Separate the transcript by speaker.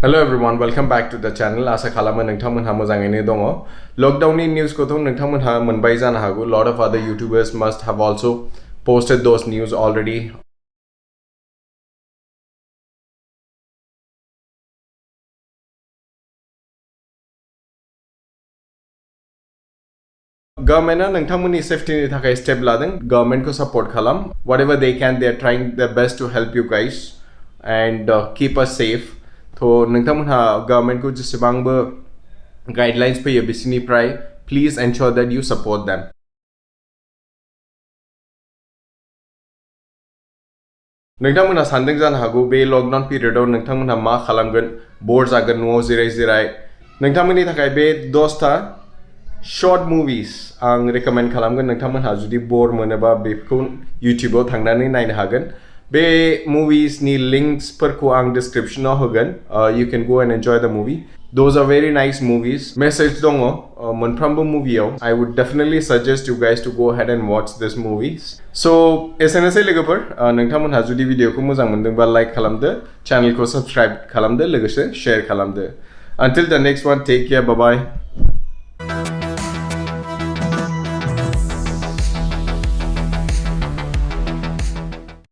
Speaker 1: Hello everyone, welcome back to the channel. आशा खालामो नोंथांमोनहा मोजाङैनो दङ. लकडाउननि निउसखौथ' नोंथांमोनहा मोनबाय जानो हागौ. Lot of other YouTubers must have also posted those news already. Government नोंथांमोननि सेफ्टिनि थाखाय स्टेप लादों. Government को support खालाम. Whatever they can, they are trying their best to help you guys and keep us safe. तो नोंथांमोनहा government को जेसेबांबो guidelines फैयो बिसिनिफ्राय please ensure that you support them. नोंथांमोनहा सानदों जानो हागौ बे लकडाउन पिरियडआव नोंथांमोनहा मा खालामगोन बोर जागोन न'आव जिराय नोंथांमोननि थाखाय बे 10टा शर्ट मुभिज आं रेकमेन्ड खालामगोन नोंथांमोनहा जुदि बोर मोनोबा बेखौ युट्युबाव थांनानै नायनो हागोन बे मुभिजनि लिंक्सफोरखौ आं डिस्क्रिप्शनाव होगोन you can go and enjoy the movie. Those are very nice movies. Message दङ मोनफ्रोमबो मुभियाव. I would definitely suggest you guys to go ahead and watch these movies. So एसेनोसै लोगोफोर नोंथांमोनहा जुदि भिडिअखौ मोजां मोनदोंबा लाइक खालामदो चेनेलखौ साबस्क्राइब खालामदो लोगोसे शेयार खालामदो. Until the next one, take care, bye bye.